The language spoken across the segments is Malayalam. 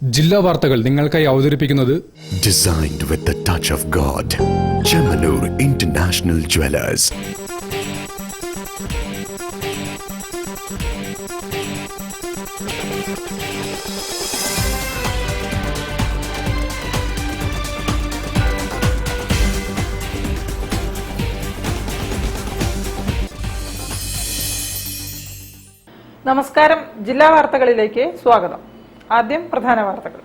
ജില്ലാ വാർത്തകൾ നിങ്ങൾക്കായി അവതരിപ്പിക്കുന്നത് Designed with the touch of God. Chemanur International Jewelers. നമസ്കാരം. ജില്ലാ വാർത്തകളിലേക്ക് സ്വാഗതം. ആദ്യം പ്രധാന വാർത്തകൾ.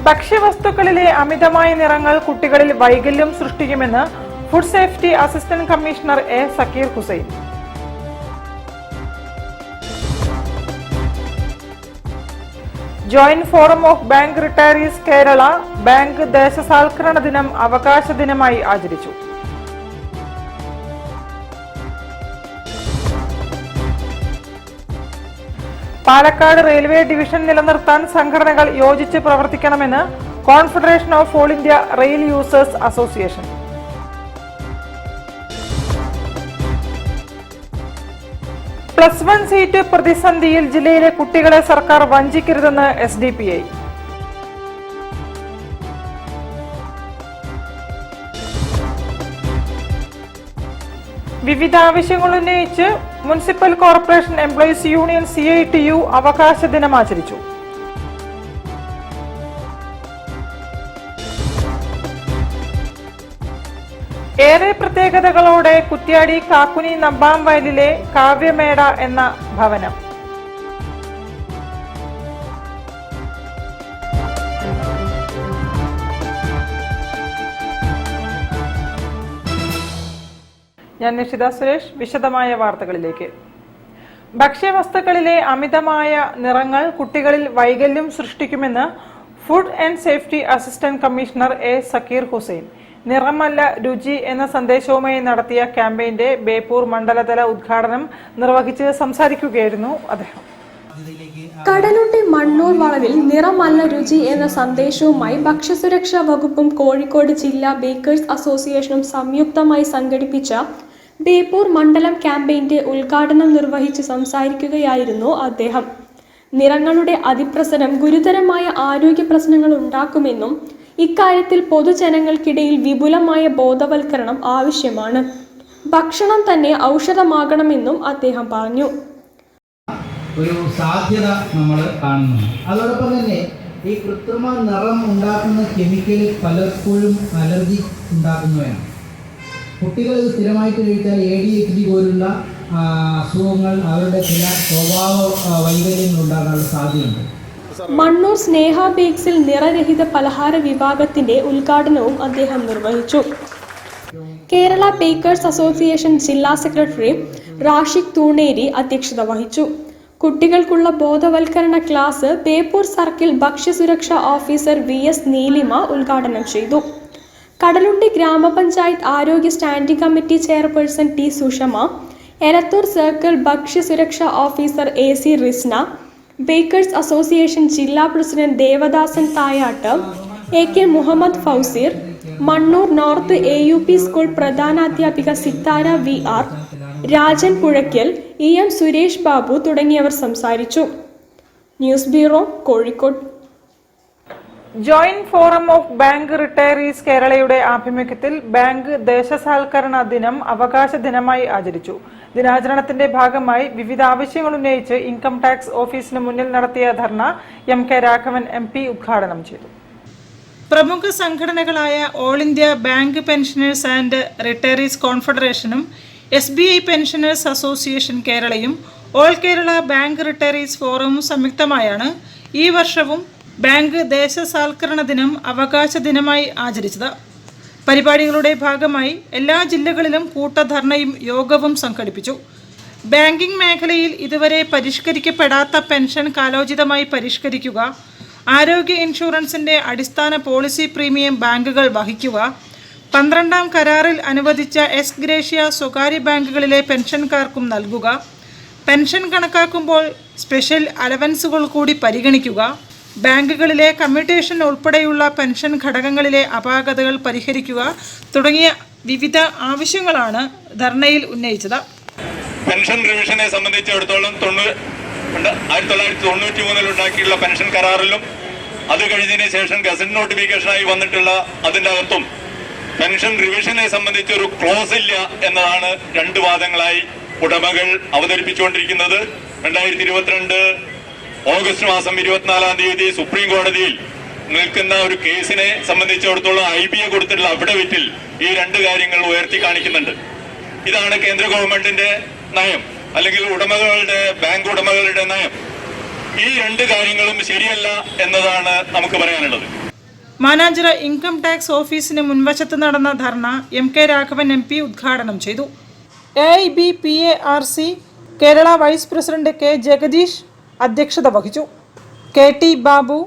ഭക്ഷ്യവസ്തുക്കളിലെ അമിതമായ നിറങ്ങൾ കുട്ടികളിൽ വൈകല്യം സൃഷ്ടിക്കുമെന്ന് food safety assistant commissioner A Zakir Hussain. Joint forum of bank retirees Kerala bank ദേശസാൽക്കരണ ദിനം അവകാശ ദിനമായി ആചരിച്ചു. പാലക്കാട് റെയിൽവേ ഡിവിഷൻ നിലനിർത്താൻ സംഘടനകൾ യോജിച്ച് പ്രവർത്തിക്കണമെന്ന് confederation of all India rail users association. +1 seat പ്രതിസന്ധിയിൽ ജില്ലയിലെ കുട്ടികളെ സർക്കാർ വഞ്ചിക്കരുതെന്ന് SDPI. വിവിധ ആവശ്യങ്ങൾ ഉന്നയിച്ച് municipal corporation employees union CITU അവകാശ ദിനം ആചരിച്ചു. ഏറെ പ്രത്യേകതകളോടെ കുറ്റ്യാടി കാക്കുനി നമ്പാംവയലിലെ കാവ്യമേട എന്ന ഭവനം. ഞാൻ നിഷിത സുരേഷ്. വിശദമായ വാർത്തകളിലേക്ക്. ഭക്ഷ്യവസ്തുക്കളിലെ അമിതമായ നിറങ്ങൾ കുട്ടികളിൽ വൈകല്യം സൃഷ്ടിക്കുമെന്ന് food and safety assistant commissioner A Zakir Hussain നിറമല്ല രുചി എന്ന സന്ദേശവുമായി നടത്തിയ ക്യാമ്പയിന്റെ ബേപ്പൂർ മണ്ഡലതല ഉദ്ഘാടനം നിർവഹിച്ച് സംസാരിക്കുകയായിരുന്നു അദ്ദേഹം. കടലുണ്ടി മണ്ണൂർ വളവിൽ നിറമല്ല രുചി എന്ന സന്ദേശവുമായി ഭക്ഷ്യസുരക്ഷാ വകുപ്പും കോഴിക്കോട് ജില്ലാ ബേക്കേഴ്സ് അസോസിയേഷനും സംയുക്തമായി സംഘടിപ്പിച്ച ബേപ്പൂർ മണ്ഡലം ക്യാമ്പയിന്റെ ഉദ്ഘാടനം നിർവഹിച്ച് സംസാരിക്കുകയായിരുന്നു അദ്ദേഹം. നിറങ്ങളുടെ അതിപ്രസരം ഗുരുതരമായ ആരോഗ്യ പ്രശ്നങ്ങൾ ഉണ്ടാക്കുമെന്നും ഇക്കാര്യത്തിൽ പൊതുജനങ്ങൾക്കിടയിൽ വിപുലമായ ബോധവൽക്കരണം ആവശ്യമാണ്. ഭക്ഷണം തന്നെ ഔഷധമാകണമെന്നും അദ്ദേഹം പറഞ്ഞു. ഒരു സാധ്യത നമ്മൾ കാണുന്നു. അതോടൊപ്പം തന്നെ ഈ കൃത്രിമ നിറം ഉണ്ടാക്കുന്ന കെമിക്കൽ പലപ്പോഴും അലർജി ഉണ്ടാക്കുന്നവയാണ്. കുട്ടികൾ ഇത് സ്ഥിരമായിട്ട് കഴിച്ചാൽ ADHD പോലുള്ള അസുഖങ്ങൾ അവരുടെ ചില സ്വഭാവ വൈകല്യങ്ങൾ ഉണ്ടാകാനുള്ള സാധ്യതയുണ്ട്. മണ്ണൂർ സ്നേഹ ബേക്സിൽ നിറരഹിത പലഹാര വിഭാഗത്തിന്റെ ഉദ്ഘാടനവും അദ്ദേഹം നിർവഹിച്ചു. കേരള ബേക്കേഴ്സ് അസോസിയേഷൻ ജില്ലാ സെക്രട്ടറി റാഷിഖ് തൂണേരി അധ്യക്ഷത വഹിച്ചു. കുട്ടികൾക്കുള്ള ബോധവൽക്കരണ ക്ലാസ് ബേപ്പൂർ സർക്കിൾ ഭക്ഷ്യസുരക്ഷാ ഓഫീസർ VS നീലിമ ഉദ്ഘാടനം ചെയ്തു. കടലുണ്ടി ഗ്രാമപഞ്ചായത്ത് ആരോഗ്യ standing committee chairperson T Sushama, Elathur circle ഭക്ഷ്യസുരക്ഷാ officer AC Risna, bakers association ജില്ലാ president Devadasan Thayat, AK Muhammad Fauseer, Mannur north AUP school പ്രധാനാധ്യാപിക സിത്താര VR, രാജൻ പുഴയ്ക്കൽ, EM സുരേഷ് ബാബു തുടങ്ങിയവർ സംസാരിച്ചു. News bureau, Kozhikode. Joint forum of bank retirees കേരളയുടെ ആഭിമുഖ്യത്തിൽ ബാങ്ക് ദേശസാൽക്കരണ ദിനം അവകാശ ദിനമായി ആചരിച്ചു. ദിനാചരണത്തിന്റെ ഭാഗമായി വിവിധ ആവശ്യങ്ങൾ ഉന്നയിച്ച് ഇൻകം ടാക്സ് ഓഫീസിന് മുന്നിൽ നടത്തിയ ധർണ MK രാഘവൻ MP ഉദ്ഘാടനം ചെയ്തു. പ്രമുഖ സംഘടനകളായ all India bank pensioners and retirees കോൺഫെഡറേഷനും SBI പെൻഷനേഴ്സ് അസോസിയേഷൻ കേരളയും ഓൾ കേരള ബാങ്ക് റിട്ടയറീസ് ഫോറവും സംയുക്തമായാണ് ഈ വർഷവും ബാങ്ക് ദേശസാൽക്കരണ ദിനം അവകാശ ദിനമായി ആചരിച്ചത്. പരിപാടികളുടെ ഭാഗമായി എല്ലാ ജില്ലകളിലും കൂട്ടധർണയും യോഗവും സംഘടിപ്പിച്ചു. ബാങ്കിംഗ് മേഖലയിൽ ഇതുവരെ പരിഷ്കരിക്കപ്പെടാത്ത പെൻഷൻ കാലോചിതമായി പരിഷ്കരിക്കുക, ആരോഗ്യ ഇൻഷുറൻസിന്റെ അടിസ്ഥാന പോളിസി പ്രീമിയം ബാങ്കുകൾ വഹിക്കുക, 12ാം കരാറിൽ അനുവദിച്ച എക്സ് ഗ്രേഷ്യ സ്വകാര്യ ബാങ്കുകളിലെ പെൻഷൻകാർക്കും നൽകുക, പെൻഷൻ കണക്കാക്കുമ്പോൾ സ്പെഷ്യൽ അലവൻസുകൾ കൂടി പരിഗണിക്കുക, ബാങ്കുകളിലെ കമ്മ്യൂട്ടേഷൻ ഉൾപ്പെടെയുള്ള പെൻഷൻ ഘടകങ്ങളിലെ അപാകതകൾ പരിഹരിക്കുക തുടങ്ങിയ വിവിധ ആവശ്യങ്ങളാണ് ധർണയിൽ ഉന്നയിച്ചത്. പെൻഷൻ റിവിഷനെ സംബന്ധിച്ചിടത്തോളം 1993 ഉണ്ടാക്കിയിട്ടുള്ള പെൻഷൻ കരാറിലും അത് കഴിഞ്ഞതിന് ശേഷം ഗസറ്റ് നോട്ടിഫിക്കേഷനായി വന്നിട്ടുള്ള അതിൻ്റെ അകത്തും പെൻഷൻ റിവിഷനെ സംബന്ധിച്ച് ഒരു ക്ലോസ് ഇല്ല എന്നതാണ് രണ്ട് വാദങ്ങളായി ഉടമകൾ അവതരിപ്പിച്ചുകൊണ്ടിരിക്കുന്നത്. 2022 ഓഗസ്റ്റ് മാസം 24-ാം തീയതി സുപ്രീം കോടതിയിൽ നിൽക്കുന്ന ഒരു കേസിനെ സംബന്ധിച്ചിടത്തോളം IBA കൊടുത്തിട്ടുള്ള അഫിഡവിറ്റിൽ ഈ രണ്ട് കാര്യങ്ങൾ ഉയർത്തി കാണിക്കുന്നുണ്ട്. ഇതാണ് കേന്ദ്ര ഗവൺമെന്റിന്റെ നയം, അല്ലെങ്കിൽ ബാങ്ക് ഉടമകളുടെ നയം. ഈ രണ്ട് കാര്യങ്ങളും ശരിയല്ല എന്നതാണ് നമുക്ക് പറയാനുള്ളത്. മാനാഞ്ചിറ ഇൻകം ടാക്സ് ഓഫീസിന് മുൻവശത്ത് നടന്ന ധർണ MK രാഘവൻ MP ഉദ്ഘാടനം ചെയ്തു. AIBPARC Kerala vice president K Jagadish അധ്യക്ഷത വഹിച്ചു. KT Babu,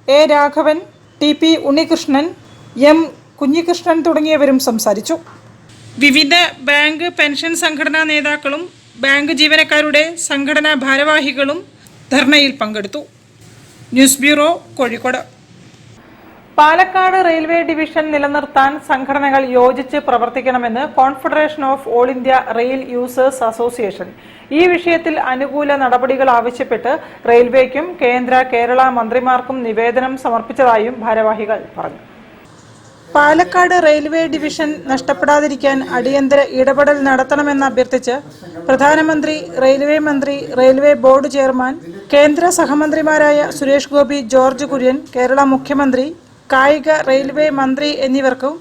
A Raghavan, TP Unnikrishnan, M Kunhikrishnan തുടങ്ങിയവരും സംസാരിച്ചു. വിവിധ ബാങ്ക് പെൻഷൻ സംഘടനാ നേതാക്കളും ബാങ്ക് ജീവനക്കാരുടെ സംഘടനാ ഭാരവാഹികളും ധർണയിൽ പങ്കെടുത്തു. News bureau, Kozhikode. Palakkad railway division നിലനിർത്താൻ സംഘടനകൾ യോജിച്ച് പ്രവർത്തിക്കണമെന്ന് confederation of all India rail users association ഈ വിഷയത്തിൽ അനുകൂല നടപടികൾ ആവശ്യപ്പെട്ട് റെയിൽവേക്കും കേന്ദ്ര കേരള മന്ത്രിമാർക്കും നിവേദനം സമർപ്പിച്ചതായും ഭാരവാഹികൾ പറഞ്ഞു. പാലക്കാട് റെയിൽവേ ഡിവിഷൻ നഷ്ടപ്പെടാതിരിക്കാൻ അടിയന്തര ഇടപെടൽ നടത്തണമെന്ന് അഭ്യർത്ഥിച്ച് പ്രധാനമന്ത്രി, റെയിൽവേ മന്ത്രി, റെയിൽവേ ബോർഡ് ചെയർമാൻ, കേന്ദ്ര സഹമന്ത്രിമാരായ സുരേഷ് ഗോപി, ജോർജ് കുര്യൻ, കേരള മുഖ്യമന്ത്രി, കായിക റെയിൽവേ മന്ത്രി എന്നിവർക്കും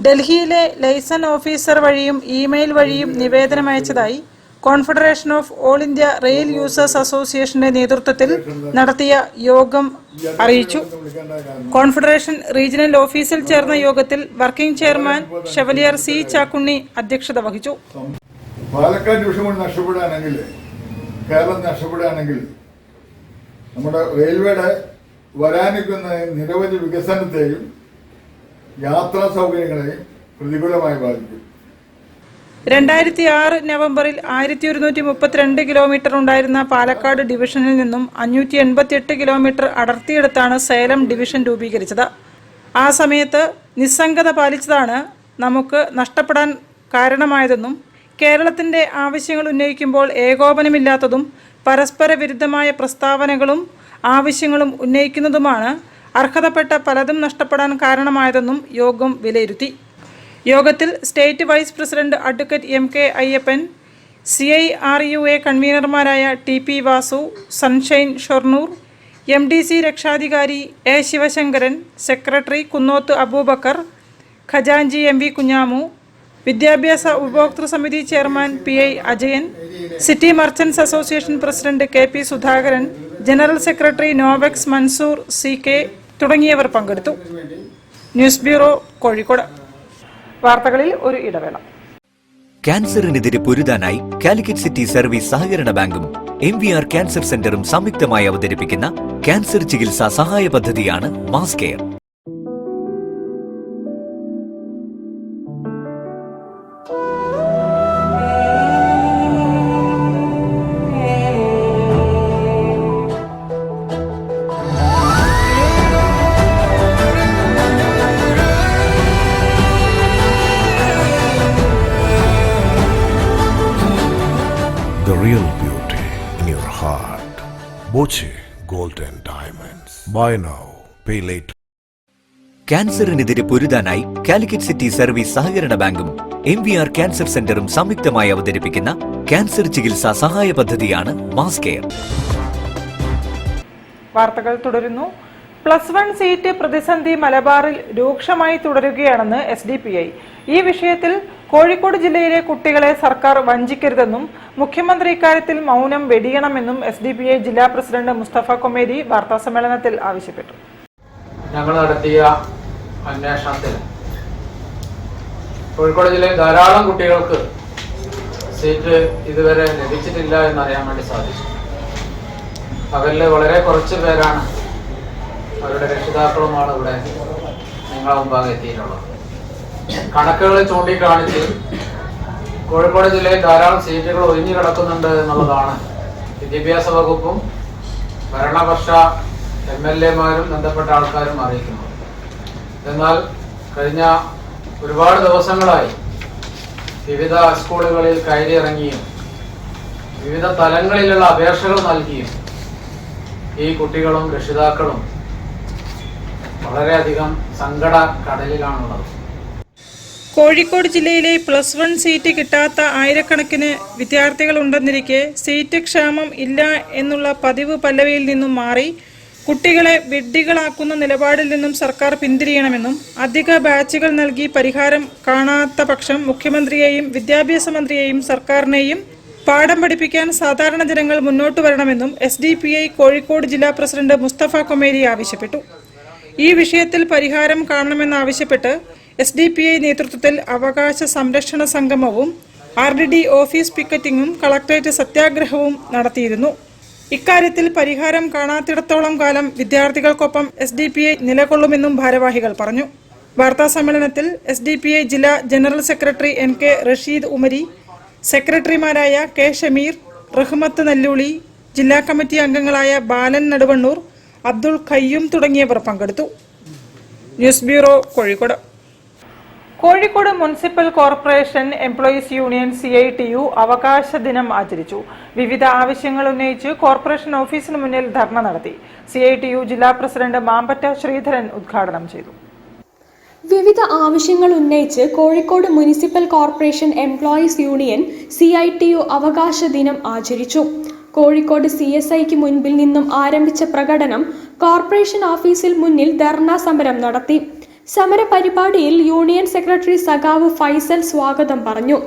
ഡൽഹിയിലെ ലൈസൺ ഓഫീസർ വഴിയും ഇമെയിൽ വഴിയും നിവേദനം അയച്ചതായി confederation of all India rail users അസോസിയേഷന്റെ നേതൃത്വത്തിൽ നടത്തിയ യോഗം അറിയിച്ചു. കോൺഫെഡറേഷൻ റീജിയണൽ ഓഫീസിൽ ചേർന്ന യോഗത്തിൽ working chairman chevalier C Chakkunni അധ്യക്ഷത വഹിച്ചു. പാലക്കാട് ഡിവിഷൻ കൊണ്ട് നഷ്ടപ്പെടുകയാണെങ്കിൽ, കേരളം നഷ്ടപ്പെടുകയാണെങ്കിൽ നമ്മുടെ റെയിൽവേയുടെ വരാനിരിക്കുന്ന നിരവധി വികസനത്തെയും യാത്രാ സൗകര്യങ്ങളെയും പ്രതികൂലമായി ബാധിക്കും. 2006 നവംബറിൽ 1132 കിലോമീറ്റർ ഉണ്ടായിരുന്ന പാലക്കാട് ഡിവിഷനിൽ നിന്നും 588 കിലോമീറ്റർ അടർത്തിയെടുത്താണ് സേലം ഡിവിഷൻ രൂപീകരിച്ചത്. ആ സമയത്ത് നിസ്സംഗത പാലിച്ചതാണ് നമുക്ക് നഷ്ടപ്പെടാൻ കാരണമായതെന്നും കേരളത്തിന്റെ ആവശ്യങ്ങൾ ഉന്നയിക്കുമ്പോൾ ഏകോപനമില്ലാത്തതും പരസ്പര വിരുദ്ധമായ പ്രസ്താവനകളും ആവശ്യങ്ങളും ഉന്നയിക്കുന്നതുമാണ് അർഹതപ്പെട്ട പലതും നഷ്ടപ്പെടാൻ കാരണമായതെന്നും യോഗം വിലയിരുത്തി. യോഗത്തിൽ state vice president advocate MK Ayyappan, CIRUA കൺവീനർമാരായ TP Vasu, sunshine Shoranur, MDC രക്ഷാധികാരി A ശിവശങ്കരൻ, സെക്രട്ടറി കുന്നോത്ത് അബൂബക്കർ, ഖജാൻജി MV കുഞ്ഞാമു, വിദ്യാഭ്യാസ ഉപഭോക്തൃ സമിതി chairman PI Ajayan, city merchants association president KP Sudhakaran, general secretary Novex Mansoor CK തുടങ്ങിയവർ പങ്കെടുത്തു. News bureau, Kozhikode. വാർത്തകളിൽ ഒരു ഇടവേള. ക്യാൻസറിനെതിരെ പൊരുതാനായി കാലിക്കറ്റ് സിറ്റി സർവീസ് സഹകരണ ബാങ്കും MVR ക്യാൻസർ സെന്ററും സംയുക്തമായി അവതരിപ്പിക്കുന്ന ക്യാൻസർ ചികിത്സാ സഹായ പദ്ധതിയാണ് mass care. The real beauty in your heart. Boche Gold and Diamonds. Buy now, pay later. ക്യാൻസറിനെതിരെ പൊരുതാനായി കാലിക്കറ്റ് സിറ്റി സർവീസ് സഹകരണ ബാങ്കും MVR ക്യാൻസർ സെന്ററും സംയുക്തമായി അവതരിപ്പിക്കുന്ന ക്യാൻസർ ചികിത്സാ സഹായ പദ്ധതിയാണ് മാസ് കെയർ. വാർത്തകൾ തുടരുന്നു. +1 സീറ്റ് പ്രതിസന്ധി മലബാറിൽ രൂക്ഷമായി തുടരുകയാണെന്ന് SDPI. ഈ വിഷയത്തിൽ കോഴിക്കോട് ജില്ലയിലെ കുട്ടികളെ സർക്കാർ വഞ്ചിക്കരുതെന്നും മുഖ്യമന്ത്രി ഇക്കാര്യത്തിൽ മൗനം വെടിയണമെന്നും SDPI ജില്ലാ പ്രസിഡന്റ് മുസ്തഫ കൊമേരി വാർത്താസമ്മേളനത്തിൽ ആവശ്യപ്പെട്ടു. ഞങ്ങൾ നടത്തിയ അന്വേഷണത്തിൽ കോഴിക്കോട് ജില്ലയിൽ ധാരാളം കുട്ടികൾക്ക് സീറ്റ് ഇതുവരെ ലഭിച്ചിട്ടില്ല എന്നറിയാൻ വേണ്ടി സാധിച്ചു. പകലിൽ വളരെ കുറച്ച് പേരാണ്, അവരുടെ രക്ഷിതാക്കളുമാണ് ഇവിടെ നിങ്ങളെ മുമ്പാകെ എത്തിയിട്ടുള്ളത്. കണക്കുകൾ ചൂണ്ടിക്കാണിച്ച് കോഴിക്കോട് ജില്ലയിൽ ധാരാളം സീറ്റുകൾ ഒഴിഞ്ഞു കിടക്കുന്നുണ്ട് എന്നുള്ളതാണ് വിദ്യാഭ്യാസ വകുപ്പും ഭരണപക്ഷ MLAമാരും ബന്ധപ്പെട്ട ആൾക്കാരും അറിയിക്കുന്നത്. എന്നാൽ കഴിഞ്ഞ ഒരുപാട് ദിവസങ്ങളായി വിവിധ സ്കൂളുകളിൽ കയറിയിറങ്ങിയും വിവിധ തലങ്ങളിലുള്ള അപേക്ഷകൾ നൽകിയും ഈ കുട്ടികളും രക്ഷിതാക്കളും വളരെയധികം സങ്കട കടലിലാണുള്ളത്. കോഴിക്കോട് ജില്ലയിലെ +1 സീറ്റ് കിട്ടാത്ത ആയിരക്കണക്കിന് വിദ്യാർത്ഥികൾ ഉണ്ടെന്നിരിക്കെ സീറ്റ് ക്ഷാമം ഇല്ല എന്നുള്ള പതിവ് പല്ലവിയിൽ നിന്നും മാറി കുട്ടികളെ വിഡ്ഢികളാക്കുന്ന നിലപാടിൽ നിന്നും സർക്കാർ പിന്തിരിയണമെന്നും അധിക ബാച്ചുകൾ നൽകി പരിഹാരം കാണാത്ത പക്ഷം മുഖ്യമന്ത്രിയെയും വിദ്യാഭ്യാസ മന്ത്രിയെയും സർക്കാരിനെയും പാഠം പഠിപ്പിക്കാൻ സാധാരണ ജനങ്ങൾ മുന്നോട്ട് വരണമെന്നും SDPI കോഴിക്കോട് ജില്ലാ പ്രസിഡന്റ് മുസ്തഫ കൊമേരി ആവശ്യപ്പെട്ടു. ഈ വിഷയത്തിൽ പരിഹാരം കാണണമെന്നാവശ്യപ്പെട്ട് SDPI നേതൃത്വത്തിൽ അവകാശ സംരക്ഷണ സംഗമവും RDD ഓഫീസ് പിക്കറ്റിംഗും കളക്ടറേറ്റ് സത്യാഗ്രഹവും നടത്തിയിരുന്നു. ഇക്കാര്യത്തിൽ പരിഹാരം കാണാത്തിടത്തോളം കാലം വിദ്യാർത്ഥികൾക്കൊപ്പം SDPI നിലകൊള്ളുമെന്നും ഭാരവാഹികൾ പറഞ്ഞു. വാർത്താസമ്മേളനത്തിൽ SDPI ജില്ലാ general secretary NK Rasheed Umari, സെക്രട്ടറിമാരായ K ഷമീർ, റഹ്മത്ത് നെല്ലൂളി, ജില്ലാ കമ്മിറ്റി അംഗങ്ങളായ ബാലൻ നടുവണ്ണൂർ, അബ്ദുൾ ഖയ്യൂം തുടങ്ങിയവർ പങ്കെടുത്തു. News bureau, Kozhikode. Kozhikode municipal corporation employees union CITU അവകാശ ദിനം ആചരിച്ചു. വിവിധ ആവശ്യങ്ങൾ ഉന്നയിച്ച് കോർപ്പറേഷൻ ഓഫീസിന് മുന്നിൽ ധർണ നടത്തി. CITU ജില്ലാ പ്രസിഡന്റ് മാമ്പറ്റ ശ്രീധരൻ ഉദ്ഘാടനം ചെയ്തു. വിവിധ ആവശ്യങ്ങൾ ഉന്നയിച്ച് Kozhikode municipal corporation employees union CITU അവകാശ ദിനം ആചരിച്ചു. കോഴിക്കോട് CSIക്ക് മുൻപിൽ നിന്നും ആരംഭിച്ച പ്രകടനം കോർപ്പറേഷൻ ഓഫീസിൽ മുന്നിൽ ധർണാ സമരം നടത്തി. സമര പരിപാടിയിൽ യൂണിയൻ സെക്രട്ടറി സഖാവ് ഫൈസൽ സ്വാഗതം പറഞ്ഞു.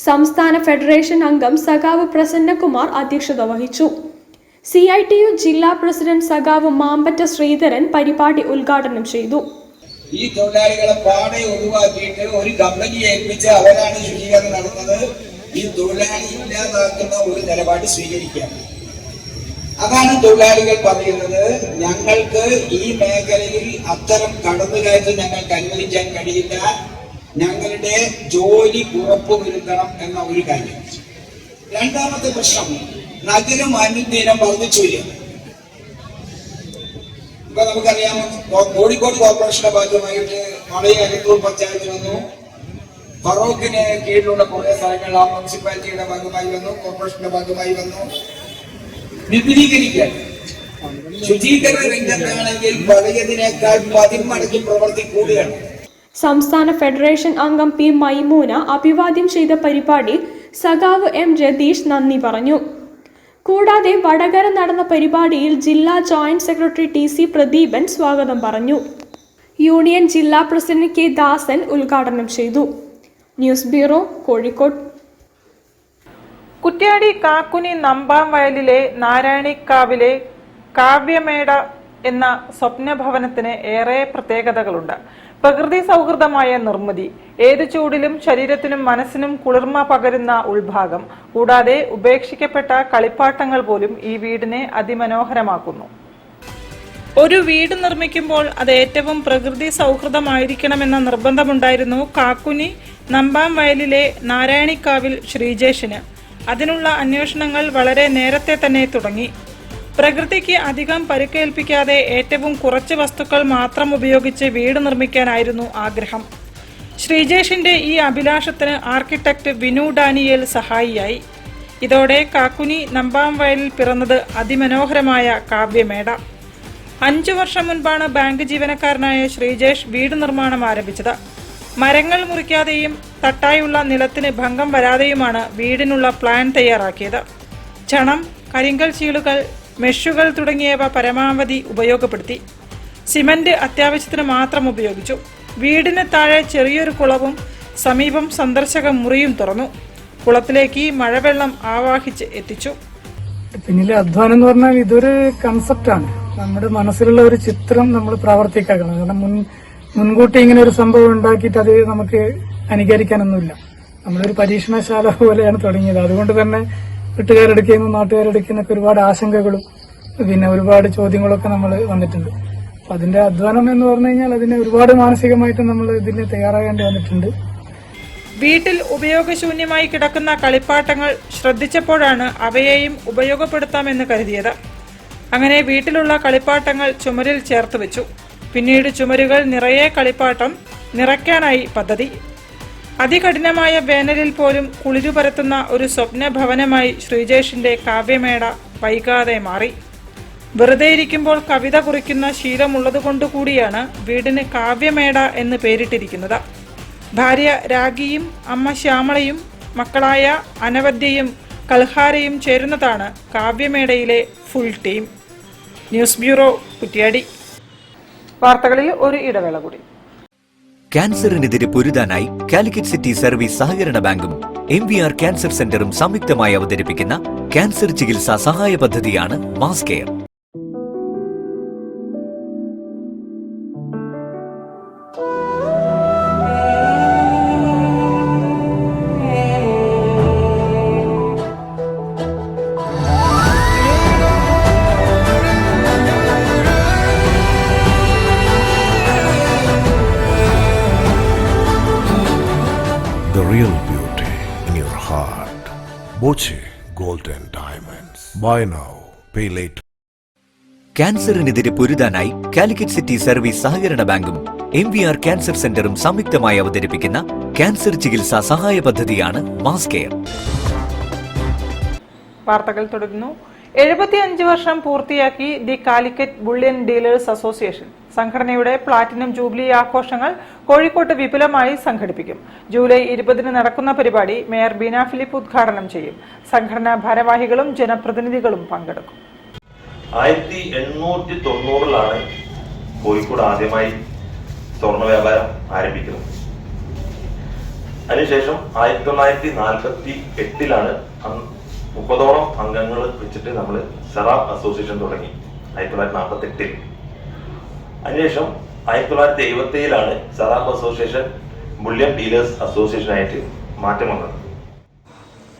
സംസ്ഥാന ഫെഡറേഷൻ അംഗം സഖാവ് പ്രസന്നകുമാർ അധ്യക്ഷത വഹിച്ചു. CITU ജില്ലാ പ്രസിഡന്റ് സഖാവ് മാമ്പറ്റ ശ്രീധരൻ പരിപാടി ഉദ്ഘാടനം ചെയ്തു. ഈ തൊഴിലാളികളെ പാടെ ഒഴിവാക്കിയിട്ട് ഒരു കമ്പനി ഏൽപ്പിച്ച് അവരാണ് ശുചീകരണം നടത്തുന്നത്. ഈ തൊഴിലാളി ഇല്ലാതാക്കുന്ന ഒരു നിലപാട് സ്വീകരിക്കാം. അതാണ് തൊഴിലാളികൾ പറയുന്നത്. ഞങ്ങൾക്ക് ഈ മേഖലയിൽ അത്തരം കടന്നുകയറ്റം ഞങ്ങൾക്ക് അനുവദിക്കാൻ കഴിയില്ല. ഞങ്ങളുടെ ജോലി ഉറപ്പുവരുത്തണം എന്ന ഒരു കാര്യം. രണ്ടാമത്തെ പ്രശ്നം, നഗരം അനുദിനം വർദ്ധിച്ചു വരിക. ഇപ്പൊ നമുക്കറിയാം, കോഴിക്കോട് കോർപ്പറേഷന്റെ ഭാഗമായിട്ട് പഴയ അരിത്തൂർ പഞ്ചായത്ത് വന്നു, ഫറോക്കിന് കീഴിലുള്ള കുറെ സ്ഥലങ്ങൾ ആ മുനിസിപ്പാലിറ്റിയുടെ ഭാഗമായി വന്നു, കോർപ്പറേഷന്റെ ഭാഗമായി വന്നു. വിപുലീകരിക്കാൻ ശുചീകരണ രംഗത്താണെങ്കിൽ പഴയതിനേക്കാൾ 10 മടങ്ങ് പ്രവൃത്തി കൂടുകയാണ്. സംസ്ഥാന ഫെഡറേഷൻ അംഗം P മൈമൂന അഭിവാദ്യം ചെയ്ത പരിപാടി സഖാവ് M രതീഷ് നന്ദി പറഞ്ഞു. കൂടാതെ വടകര നടന്ന പരിപാടിയിൽ ജില്ലാ ജോയിന്റ് സെക്രട്ടറി TC പ്രദീപൻ സ്വാഗതം പറഞ്ഞു. യൂണിയൻ ജില്ലാ പ്രസിഡന്റ് K ദാസൻ ഉദ്ഘാടനം ചെയ്തു. News bureau, Kozhikode. കുറ്റ്യാടി കാക്കുനി നമ്പാം വയലിലെ നാരായണിക്കാവിലെ കാവ്യമേട എന്ന സ്വപ്നഭവനത്തിന് ഏറെ പ്രത്യേകതകളുണ്ട്. പ്രകൃതി സൗഹൃദമായ നിർമ്മിതി, ഏതു ചൂടിലും ശരീരത്തിനും മനസ്സിനും കുളിർമ പകരുന്ന ഉൾഭാഗം, കൂടാതെ ഉപേക്ഷിക്കപ്പെട്ട കളിപ്പാട്ടങ്ങൾ പോലും ഈ വീടിനെ അതിമനോഹരമാക്കുന്നു. ഒരു വീട് നിർമ്മിക്കുമ്പോൾ അത് ഏറ്റവും പ്രകൃതി സൗഹൃദമായിരിക്കണമെന്ന നിർബന്ധമുണ്ടായിരുന്നു കാക്കുനി നമ്പാം വയലിലെ നാരായണിക്കാവിൽ ശ്രീജേഷിന്. അതിനുള്ള അന്വേഷണങ്ങൾ വളരെ നേരത്തെ തന്നെ തുടങ്ങി. പ്രകൃതിക്ക് അധികം പരിക്കേൽപ്പിക്കാതെ ഏറ്റവും കുറച്ച് വസ്തുക്കൾ മാത്രം ഉപയോഗിച്ച് വീട് നിർമ്മിക്കാനായിരുന്നു ആഗ്രഹം. ശ്രീജേഷിന്റെ ഈ അഭിലാഷത്തിന് ആർക്കിടെക്ട് വിനു ഡാനിയേൽ സഹായിയായി. ഇതോടെ കാക്കുനി നമ്പാം വയലിൽ പിറന്നത് അതിമനോഹരമായ കാവ്യമേട. 5 വർഷം മുൻപാണ് ബാങ്ക് ജീവനക്കാരനായ ശ്രീജേഷ് വീട് നിർമ്മാണം ആരംഭിച്ചത്. മരങ്ങൾ മുറിക്കാതെയും തട്ടായുള്ള നിലത്തിന് ഭംഗം വരാതെയുമാണ് വീടിനുള്ള പ്ലാൻ തയ്യാറാക്കിയത്. ചണം, കരിങ്കൽ ചീളുകൾ, മെഷുകൾ തുടങ്ങിയവ പരമാവധി ഉപയോഗപ്പെടുത്തി. സിമന്റ് അത്യാവശ്യത്തിന് മാത്രം ഉപയോഗിച്ചു. വീടിന് താഴെ ചെറിയൊരു കുളവും സമീപം സന്ദർശക മുറിയും തുറന്നു. കുളത്തിലേക്ക് മഴവെള്ളം ആവാഹിച്ച് എത്തിച്ചു. പിന്നിലെ അധ്വാനം എന്ന് പറഞ്ഞാൽ ഇതൊരു കൺസെപ്റ്റാണ്. നമ്മുടെ മനസ്സിലുള്ള ഒരു ചിത്രം നമ്മൾ പ്രാവർത്തികമാക്കണം. കാരണം മുൻകൂട്ടി ഇങ്ങനെ ഒരു സംഭവം ഉണ്ടാക്കിയിട്ട് അത് നമുക്ക് അനുകരിക്കാനൊന്നുമില്ല. നമ്മളൊരു പരീക്ഷണശാല പോലെയാണ് തുടങ്ങിയത്. അതുകൊണ്ട് തന്നെ വീട്ടുകാരെടുക്കുന്ന നാട്ടുകാരെടുക്കുന്നൊക്കെ ഒരുപാട് ആശങ്കകളും പിന്നെ ഒരുപാട് ചോദ്യങ്ങളൊക്കെ നമ്മൾ വന്നിട്ടുണ്ട്. അപ്പൊ അതിന്റെ അധ്വാനം എന്ന് പറഞ്ഞു കഴിഞ്ഞാൽ അതിന് ഒരുപാട് മാനസികമായിട്ട് നമ്മൾ ഇതിന് തയ്യാറാകേണ്ടി വന്നിട്ടുണ്ട്. വീട്ടിൽ ഉപയോഗശൂന്യമായി കിടക്കുന്ന കളിപ്പാട്ടങ്ങൾ ശ്രദ്ധിച്ചപ്പോഴാണ് അവയെയും ഉപയോഗപ്പെടുത്താമെന്ന് കരുതിയത്. അങ്ങനെ വീട്ടിലുള്ള കളിപ്പാട്ടങ്ങൾ ചുമരിൽ ചേർത്ത് വെച്ചു. പിന്നീട് ചുമരുകൾ നിറയെ കളിപ്പാട്ടം നിറയ്ക്കാനായി പദ്ധതി. അതികഠിനമായ വേനലിൽ പോലും കുളിരു പരത്തുന്ന ഒരു സ്വപ്ന ഭവനമായി ശ്രീജേഷിന്റെ കാവ്യമേട വൈകാതെ മാറി. വെറുതെ ഇരിക്കുമ്പോൾ കവിത കുറിക്കുന്ന ശീലമുള്ളതുകൊണ്ടുകൂടിയാണ് വീടിന് കാവ്യമേട എന്ന് പേരിട്ടിരിക്കുന്നത്. ഭാര്യ രാഗിയും അമ്മ ശ്യാമളയും മക്കളായ അനവദ്യയും കൽഹാരയും ചേരുന്നതാണ് കാവ്യമേടയിലെ full team. News bureau, Kuttiady. വാർത്തകളിൽ ഒരു ഇടവേള കൂടി. ക്യാൻസറിനെതിരെ പൊരുതാനായി കാലിക്കറ്റ് സിറ്റി സർവീസ് സഹകരണ ബാങ്കും MVR ക്യാൻസർ സെന്ററും സംയുക്തമായി അവതരിപ്പിക്കുന്ന ക്യാൻസർ ചികിത്സാ സഹായ പദ്ധതിയാണ് mass care. The real beauty in your heart. Boche Gold and Diamonds. Buy now, pay later. ക്യാൻസറിനെതിരെ പൊരുതാനായി കാലിക്കറ്റ് സിറ്റി സർവീസ് സഹകരണ ബാങ്കും MVR ക്യാൻസർ സെന്ററും സംയുക്തമായി അവതരിപ്പിക്കുന്ന ക്യാൻസർ ചികിത്സാ സഹായ പദ്ധതിയാണ് മാസ് കെയർ. വാർത്തകൾ തുടരുന്നു. 75 വർഷം പൂർത്തിയാക്കി the Calicut bullion dealers association. സംഘടനയുടെ പ്ലാറ്റിനം ജൂബിലി ആഘോഷങ്ങൾ കോഴിക്കോട്ട് വിപുലമായി സംഘടിപ്പിക്കും. ജൂലൈ 20 നടക്കുന്ന പരിപാടി മേയർ ബീന ഫിലിപ്പ് ഉദ്ഘാടനം ചെയ്യും. സംഘടനാ ഭാരവാഹികളും ജനപ്രതിനിധികളും പങ്കെടുക്കും. 1890 കോഴിക്കോട് ആദ്യമായി സ്വർണ്ണ വ്യാപാരം ആരംഭിക്കുന്നത്. അതിനുശേഷം 1948 30ഓളം അംഗങ്ങൾ വെച്ചിട്ട് നമ്മൾ സറാബ് അസോസിയേഷൻ തുടങ്ങി 1948. അതിനുശേഷം 1977 സറാബ് അസോസിയേഷൻ ബുള്ളിയൻ ഡീലേഴ്സ് അസോസിയേഷൻ ആയിട്ട് മാറ്റം വന്നത്.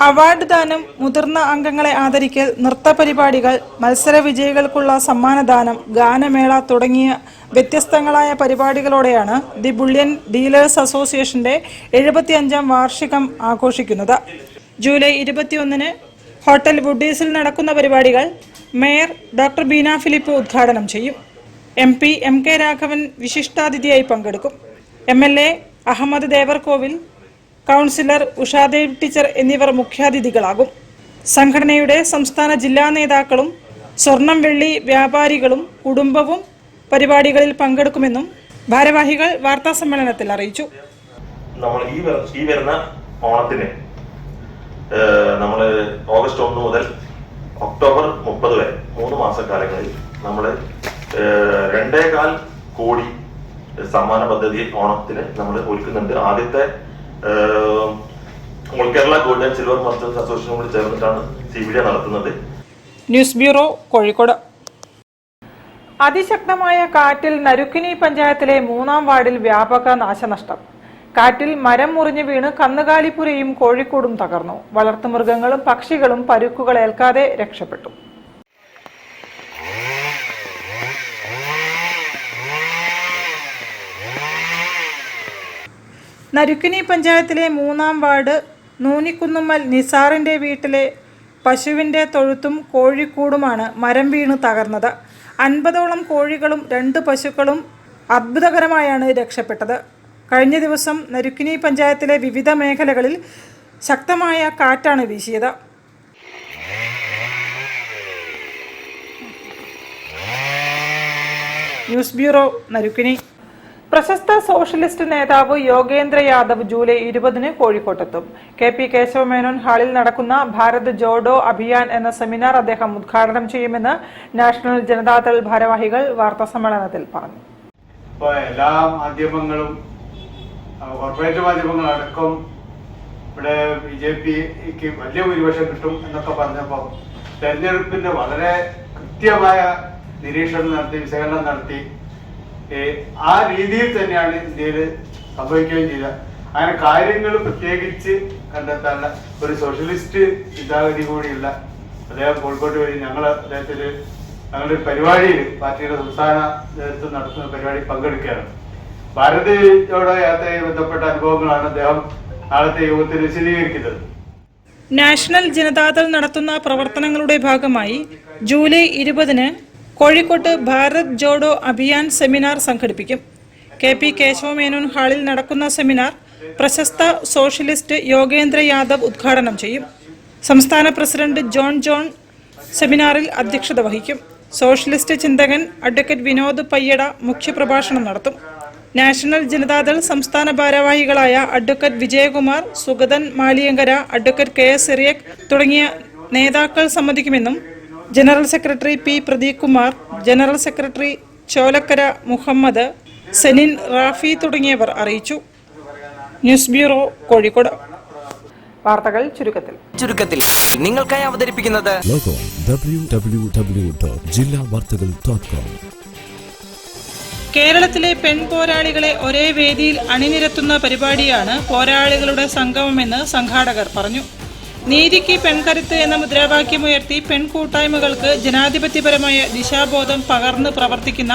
അവാർഡ് ദാനം, മുതിർന്ന അംഗങ്ങളെ ആദരിക്കൽ, നൃത്ത പരിപാടികൾ, മത്സര വിജയികൾക്കുള്ള സമ്മാനദാനം, ഗാനമേള തുടങ്ങിയ വ്യത്യസ്തങ്ങളായ പരിപാടികളോടെയാണ് ദി ബുള്ളിയൻ ഡീലേഴ്സ് അസോസിയേഷന്റെ 75ാം വാർഷികം ആഘോഷിക്കുന്നത്. ജൂലൈ 21 ഹോട്ടൽ വുഡീസിൽ നടക്കുന്ന പരിപാടികൾ മേയർ ഡോക്ടർ ബീന ഫിലിപ്പ് ഉദ്ഘാടനം ചെയ്യും. MP MK രാഘവൻ വിശിഷ്ടാതിഥിയായി പങ്കെടുക്കും. MLA Ahammed Devarkovil, councillor Ushadev teacher എന്നിവർ മുഖ്യാതിഥികളാകും. സംഘടനയുടെ സംസ്ഥാന ജില്ലാ നേതാക്കളും സ്വർണം വെള്ളി വ്യാപാരികളും കുടുംബവും പരിപാടികളിൽ പങ്കെടുക്കുമെന്നും ഭാരവാഹികൾ വാർത്താസമ്മേളനത്തിൽ അറിയിച്ചു. നമ്മൾ ഈ വരുന്ന ഓണത്തിന് നമ്മൾ ഓഗസ്റ്റ് 1 മുതൽ ഒക്ടോബർ 30 വരെ 3 മാസക്കാലങ്ങളിൽ നമ്മൾ 2.25 കോടി സമ്മാന പദ്ധതി ഓണത്തിന് നമ്മൾ ഒരുക്കുന്നുണ്ട്. ആദ്യത്തെ all Kerala gold and silver merchants association കൂടി ചേർന്നിട്ടാണ് CBD നടത്തുന്നത്. News bureau, Kozhikode. അതിശക്തമായ കാറ്റിൽ നരുക്കിനി പഞ്ചായത്തിലെ 3-ാം വാർഡിൽ വ്യാപക നാശനഷ്ടം. കാറ്റിൽ മരം മുറിഞ്ഞു വീണ് കന്നുകാലിപ്പുരയും കോഴിക്കോടും തകർന്നു. വളർത്തുമൃഗങ്ങളും പക്ഷികളും പരുക്കുകൾ ഏൽക്കാതെ രക്ഷപ്പെട്ടു. നരുക്കിനി പഞ്ചായത്തിലെ 3-ാം വാർഡ് നൂനിക്കുന്നുമ്മൽ നിസാറിന്റെ വീട്ടിലെ പശുവിന്റെ തൊഴുത്തും കോഴിക്കൂടുമാണ് മരം വീണ് തകർന്നത്. 50ഓളം കോഴികളും 2 പശുക്കളും അത്ഭുതകരമായാണ് രക്ഷപ്പെട്ടത്. കഴിഞ്ഞ ദിവസം നരുക്കിനി പഞ്ചായത്തിലെ വിവിധ മേഖലകളിൽ ശക്തമായ കാറ്റാണ് വീശിയത്. News bureau, നരുക്കിനി. പ്രശസ്ത സോഷ്യലിസ്റ്റ് നേതാവ് യോഗേന്ദ്ര യാദവ് ജൂലൈ 20 കോഴിക്കോട്ടെത്തും. KP കേശവമേനോൻ ഹാളിൽ നടക്കുന്ന ഭാരത് ജോഡോ അഭിയാൻ എന്ന സെമിനാർ അദ്ദേഹം ഉദ്ഘാടനം ചെയ്യുമെന്ന് നാഷണൽ ജനതാദൾ ഭാരവാഹികൾ വാർത്താസമ്മേളനത്തിൽ പറഞ്ഞു. എല്ലാ മാധ്യമങ്ങളും കോർപ്പറേറ്റ് മാധ്യമങ്ങളടക്കം ഇവിടെ BJPക്ക് വലിയ ഭൂരിപക്ഷം കിട്ടും എന്നൊക്കെ പറഞ്ഞപ്പോൾ തെരഞ്ഞെടുപ്പിന്റെ വളരെ കൃത്യമായ നിരീക്ഷണം നടത്തി, വിശകലനം നടത്തി ആ രീതിയിൽ തന്നെയാണ് ഇന്ത്യയിൽ സംഭവിക്കുകയും ചെയ്തത്. അങ്ങനെ കാര്യങ്ങൾ പ്രത്യേകിച്ച് കണ്ടെത്താനുള്ള ഒരു സോഷ്യലിസ്റ്റ് ചിന്താഗതി കൂടിയുള്ള അദ്ദേഹം കോഴിക്കോട്ട് വഴി ഞങ്ങളുടെ പരിപാടിയിൽ പാർട്ടിയുടെ സംസ്ഥാന നേതൃത്വം നടത്തുന്ന പരിപാടി പങ്കെടുക്കുകയാണ്. ഭാരത് ജോഡോ യാത്രയുമായി ബന്ധപ്പെട്ട അനുഭവങ്ങളാണ് അദ്ദേഹം നാളത്തെ യോഗത്തിൽ വിശദീകരിക്കുന്നത്. നാഷണൽ ജനതാദൾ നടത്തുന്ന പ്രവർത്തനങ്ങളുടെ ഭാഗമായി ജൂലൈ 20 കോഴിക്കോട്ട് ഭാരത് ജോഡോ അഭിയാൻ സെമിനാർ സംഘടിപ്പിക്കും. KP കേശവമേനോൻ ഹാളിൽ നടക്കുന്ന സെമിനാർ പ്രശസ്ത സോഷ്യലിസ്റ്റ് യോഗേന്ദ്ര യാദവ് ഉദ്ഘാടനം ചെയ്യും. സംസ്ഥാന പ്രസിഡന്റ് ജോൺ സെമിനാറിൽ അധ്യക്ഷത വഹിക്കും. സോഷ്യലിസ്റ്റ് ചിന്തകൻ അഡ്വക്കേറ്റ് വിനോദ് പയ്യട മുഖ്യപ്രഭാഷണം നടത്തും. നാഷണൽ ജനതാദൾ സംസ്ഥാന ഭാരവാഹികളായ advocate Vijayakumar, Sugathan Maliyankara, advocate KS Cyriac തുടങ്ങിയ നേതാക്കൾ സംബന്ധിക്കുമെന്നും general secretary P. Pradeep Kumar, general secretary Cholakkara Muhammad, Senin Rafi തുടങ്ങിയവർ അറിയിച്ചു. News bureau, Kozhikode. വാർത്തകൾ ചുരുക്കത്തിൽ നിങ്ങൾക്കായി അവതരിപ്പിക്കുന്നത് www.jillavartagal.com. കേരളത്തിലെ പെൺപോരാളികളെ ഒരേ വേദിയിൽ അണിനിരത്തുന്ന പരിപാടിയാണ് പോരാളികളുടെ സംഗമമെന്ന് സംഘാടകർ പറഞ്ഞു. നീതിക്ക് പെൺകരുത്ത് എന്ന മുദ്രാവാക്യമുയർത്തി പെൺകൂട്ടായ്മകൾക്ക് ജനാധിപത്യപരമായ ദിശാബോധം പകർന്ന് പ്രവർത്തിക്കുന്ന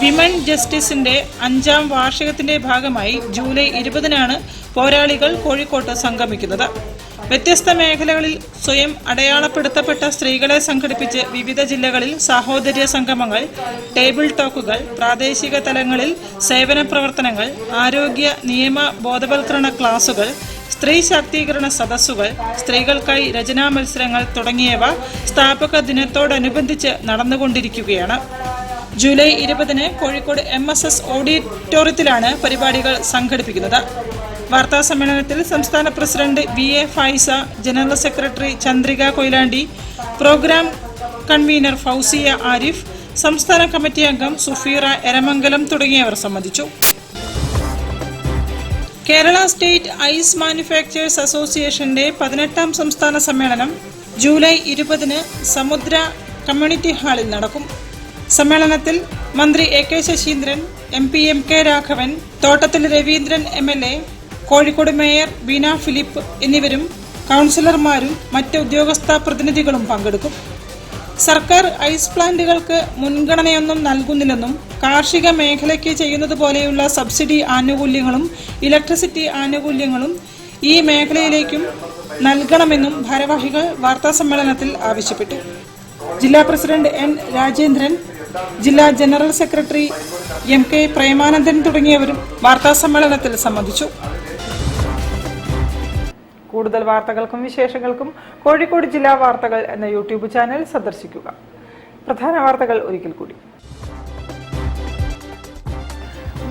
വിമൻ ജസ്റ്റിസിന്റെ 5ാം വാർഷികത്തിന്റെ ഭാഗമായി ജൂലൈ 20-നാണ് പോരാളികൾ കോഴിക്കോട്ട് സംഗമിക്കുന്നത്. വ്യത്യസ്ത മേഖലകളിൽ സ്വയം അടയാളപ്പെടുത്തപ്പെട്ട സ്ത്രീകളെ സംഘടിപ്പിച്ച് വിവിധ ജില്ലകളിൽ സാഹോദര്യ സംഗമങ്ങൾ, ടേബിൾ ടോക്കുകൾ, പ്രാദേശിക തലങ്ങളിൽ സേവന പ്രവർത്തനങ്ങൾ, ആരോഗ്യ നിയമ ബോധവൽക്കരണ ക്ലാസുകൾ, സ്ത്രീ ശാക്തീകരണ സദസ്സുകൾ, സ്ത്രീകൾക്കായി രചനാ മത്സരങ്ങൾ തുടങ്ങിയവ സ്ഥാപക ദിനത്തോടനുബന്ധിച്ച് നടന്നുകൊണ്ടിരിക്കുകയാണ്. ജൂലൈ 20-ന് കോഴിക്കോട് MSS ഓഡിറ്റോറിയത്തിലാണ് പരിപാടികൾ സംഘടിപ്പിക്കുന്നത്. വാർത്താ സമ്മേളനത്തിൽ സംസ്ഥാന president VA Faiza, general secretary Chandrika Koyilandy, programme convener Fousiya Arif, സംസ്ഥാന കമ്മിറ്റി അംഗം സുഫീറ എരമംഗലം തുടങ്ങിയവർ സംബന്ധിച്ചു. കേരള സ്റ്റേറ്റ് ഐസ് മാനുഫാക്ചേഴ്സ് അസോസിയേഷന്റെ 18ാം സംസ്ഥാന സമ്മേളനം ജൂലൈ 20-ന് സമുദ്ര കമ്മ്യൂണിറ്റി ഹാളിൽ നടക്കും. സമ്മേളനത്തിൽ മന്ത്രി AK Saseendran, MP MK Raghavan, Thottathil Raveendran MLA, Kozhikode mayor Beena Philip എന്നിവരും കൗൺസിലർമാരും മറ്റ് ഉദ്യോഗസ്ഥ പ്രതിനിധികളും പങ്കെടുക്കും. സർക്കാർ ഐസ് പ്ലാന്റുകൾക്ക് മുൻഗണനയൊന്നും നൽകുന്നില്ലെന്നും കാർഷിക മേഖലയ്ക്ക് ചെയ്യുന്നത് പോലെയുള്ള സബ്സിഡി ആനുകൂല്യങ്ങളും ഇലക്ട്രിസിറ്റി ആനുകൂല്യങ്ങളും ഈ മേഖലയിലേക്കും നൽകണമെന്നും ഭാരവാഹികൾ വാർത്താസമ്മേളനത്തിൽ ആവശ്യപ്പെട്ടു. ജില്ലാ പ്രസിഡന്റ് N. രാജേന്ദ്രൻ, ജില്ലാ ജനറൽ സെക്രട്ടറി MK പ്രേമാനന്ദൻ തുടങ്ങിയവരും വാർത്താസമ്മേളനത്തിൽ സംബന്ധിച്ചു. കൂടുതൽ വാർത്തകൾക്കും വിശേഷങ്ങൾക്കും കോഴിക്കോട് ജില്ലാ വാർത്തകൾ എന്ന യൂട്യൂബ് ചാനൽ സന്ദർശിക്കുക. പ്രധാന വാർത്തകൾ ഒരിക്കൽ കൂടി.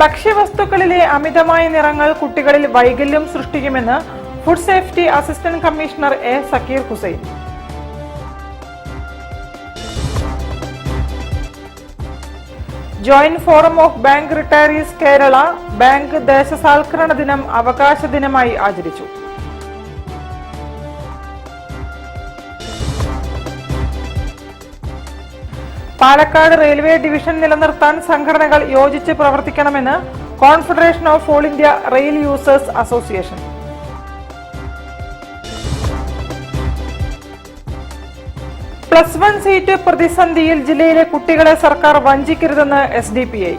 ഭക്ഷ്യവസ്തുക്കളിലെ അമിതമായ നിറങ്ങൾ കുട്ടികളിൽ വൈകല്യം സൃഷ്ടിക്കുമെന്ന് food safety assistant commissioner A. Zakir Hussain. Joint forum of bank retirees Kerala bank ദേശസാൽക്കരണ ദിനം അവകാശ ദിനമായി ആചരിച്ചു. പാലക്കാട് റെയിൽവേ ഡിവിഷൻ നിലനിർത്താൻ സംഘടനകൾ യോജിച്ച് പ്രവർത്തിക്കണമെന്ന് confederation of all India rail users association. +1 seat പ്രതിസന്ധിയിൽ ജില്ലയിലെ കുട്ടികളെ സർക്കാർ വഞ്ചിക്കരുതെന്ന് SDPI.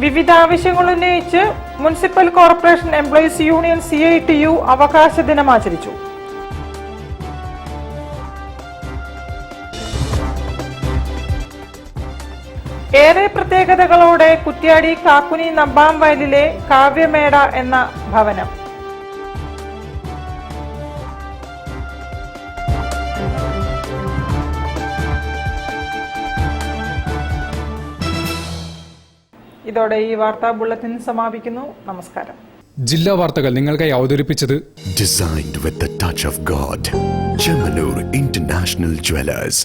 വിവിധ ആവശ്യങ്ങൾ ഉന്നയിച്ച് municipal corporation employees union CITU അവകാശ ദിനം ആചരിച്ചു. ഏറെ പ്രത്യേകതകളോടെ കുറ്റ്യാടി കാക്കുനി നമ്പാം വയലിലെ കാവ്യമേട എന്ന ഭവനം. ഇതോടെ ഈ വാർത്താ ബുള്ളറ്റിൻ സമാപിക്കുന്നു. നമസ്കാരം. ജില്ലാ വാർത്തകൾ നിങ്ങൾക്കായി അവതരിപ്പിച്ചത് Designed with the touch of God. Chemanur International Jewelers.